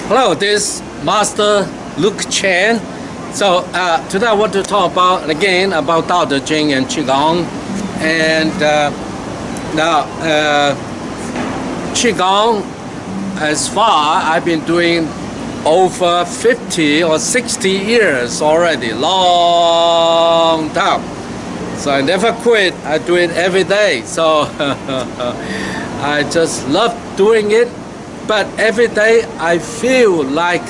Hello, this is Master Luke Chen. So today I want to talk again about Tao Te Ching and Qigong. And now Qigong, as far I've been doing over 50 or 60 years already, long time. So I never quit. I do it every day. So I just love doing it. But every day I feel like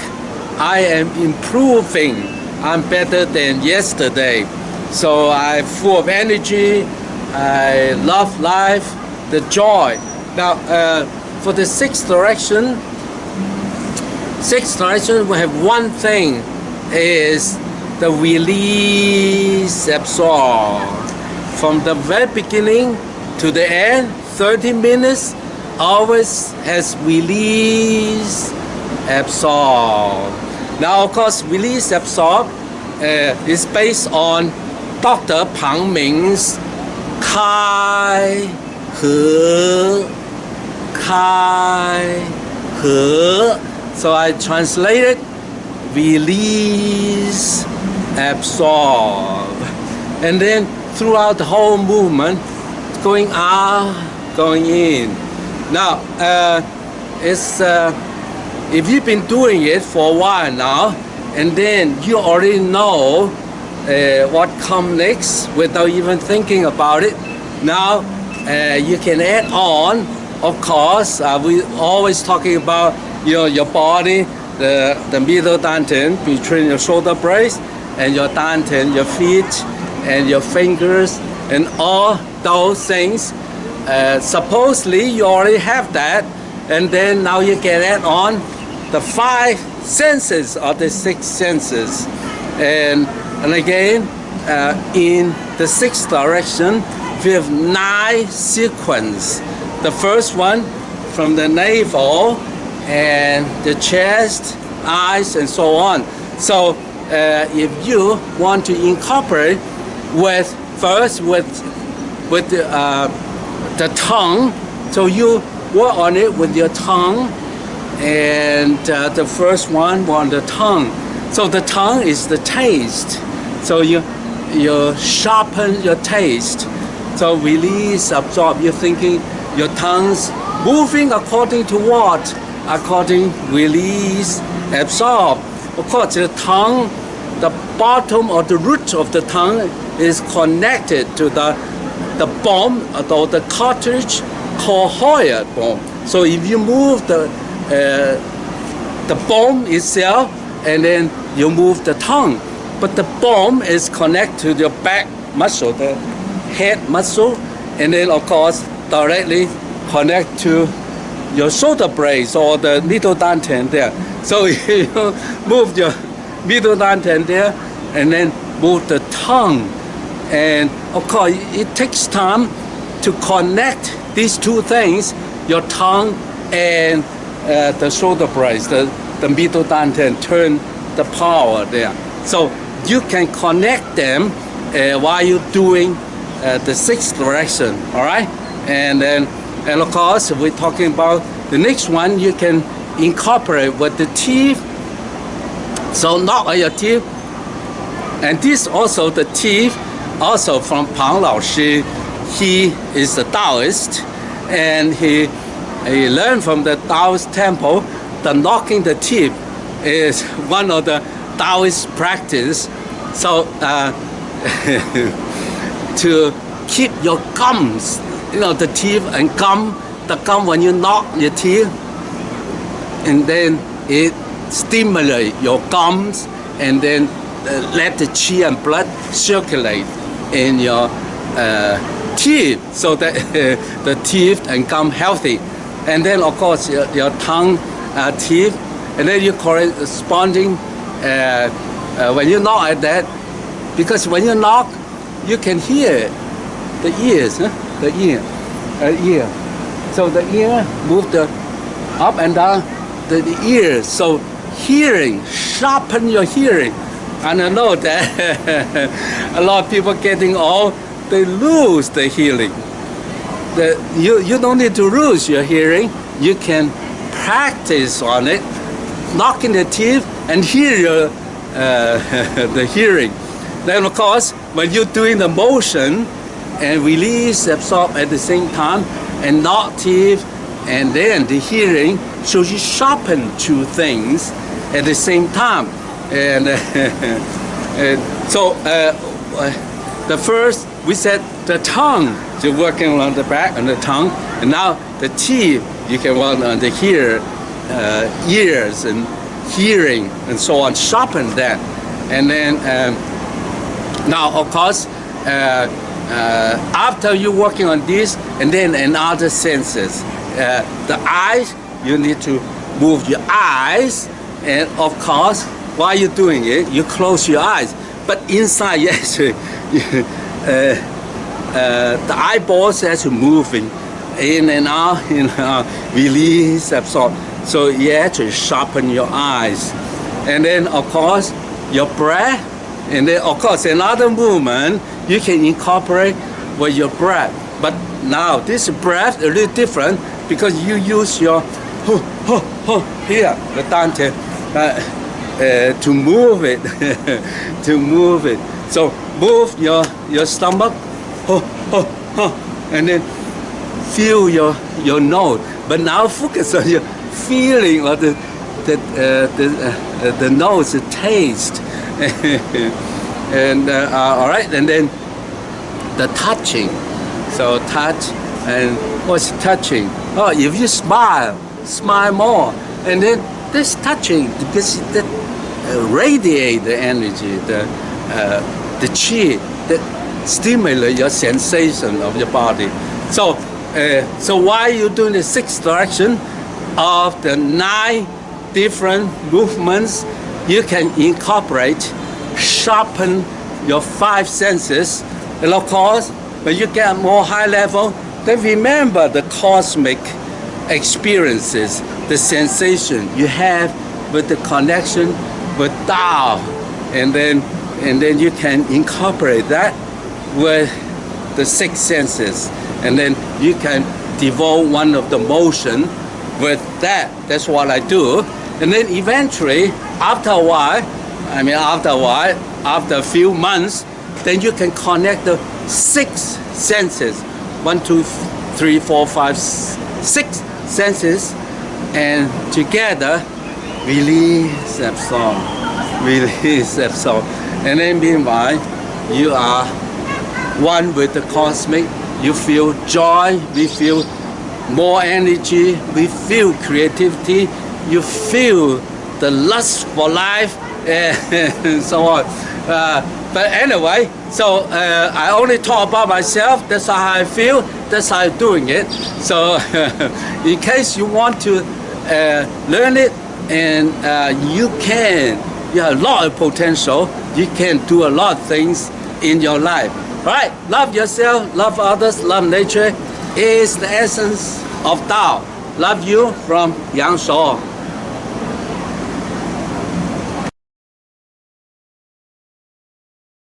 I am improving. I'm better than yesterday. So I'm full of energy. I love life, the joy. Now, for the sixth direction, we have one thing, is the release, absorb. From the very beginning to the end, 30 minutes, always has release, absorb. Now, of course, release, absorb is based on Dr. Pang Ming's Kai He, Kai He. So I translated release, absorb. And then throughout the whole movement, going out, going in. Now, if you've been doing it for a while now, and then you already know what comes next without even thinking about it, now you can add on. Of course, we always talking about your body, the middle dantian between your shoulder blades and your dantian, your feet and your fingers, and all those things. Supposedly you already have that, and then now you can add on the 5 senses or the 6 senses. And again, in the 6th direction, we have 9 sequences. The first one from the navel and the chest, eyes, and so on. So if you want to incorporate first with the tongue, so you work on it with your tongue, and the first one on the tongue. So the tongue is the taste. So you sharpen your taste. So release, absorb. You're thinking your tongue's moving according to what? According release, absorb. Of course, the tongue, the bottom or the root of the tongue is connected to the bone or the cartilage called hyoid bone. So if you move the bone itself, and then you move the tongue, but the bone is connected to your back muscle, the head muscle, and then of course directly connect to your shoulder blades or the middle dantian there. So you move your middle dantian there, and then move the tongue. And of course, it takes time to connect these two things, your tongue and the shoulder blades, the middle dantian, turn the power there. So you can connect them while you're doing the 6th direction, all right? And of course, we're talking about the next one, you can incorporate with the teeth. So knock on your teeth. And this also the teeth, also from Pang Lao Shi. He is a Taoist, and he learned from the Taoist temple that knocking the teeth is one of the Taoist practice. So to keep your gums, the teeth and gum, the gum when you knock your teeth, and then it stimulates your gums, and then let the qi and blood circulate in your teeth, so that the teeth and gum healthy. And then of course your tongue, teeth, and then you corresponding when you knock at that, because when you knock you can hear the ears, the ear. So the ear move the up and down the ears. So hearing, sharpen your hearing. And I know that a lot of people getting old, they lose the hearing. You don't need to lose your hearing. You can practice on it knocking the teeth and hear your, the hearing. Then of course, when you're doing the motion and release, absorb at the same time, and knock teeth, and then the hearing, so you sharpen two things at the same time. And, and so the first, we said the tongue, you're working on the back and the tongue, and now the teeth, you can work on the ears and hearing and so on, sharpen that. And then now of course, after you're working on this, and then another senses, the eyes, you need to move your eyes, and of course, while you're doing it, you close your eyes, but inside, yes, the eyeballs are moving in and out, release, absorb. So you actually sharpen your eyes. And then of course, your breath, and then of course another movement you can incorporate with your breath. But now this breath a little different because you use your here, the dante, to move it, to move it. So move your stomach, and then feel your nose. But now focus on your feeling of the nose, the taste. And all right, and then the touching. So touch, and what's touching? Oh, if you smile more, and then this touching, because that radiate the energy, the chi, that stimulate your sensation of your body. So while you're doing the 6 direction of the 9 different movements, you can incorporate, sharpen your 5 senses. And of course, when you get more high level, then remember the cosmic experiences, the sensation you have with the connection with Tao, and then you can incorporate that with the 6 senses, and then you can devote one of the motion with that. That's what I do. And then eventually, after a while, after a few months, then you can connect the 6 senses, 1, 2, 3, 4, 5, 6 senses, and together release, absorb, release, absorb. And then meanwhile, you are one with the cosmic. You feel joy, we feel more energy, we feel creativity, you feel the lust for life, and so on. But anyway, so I only talk about myself. That's how I feel. That's how I'm doing it. So in case you want to learn it, and you have a lot of potential. You can do a lot of things in your life. Right? Love yourself, love others, love nature is the essence of Tao. Love you from Yang Shou.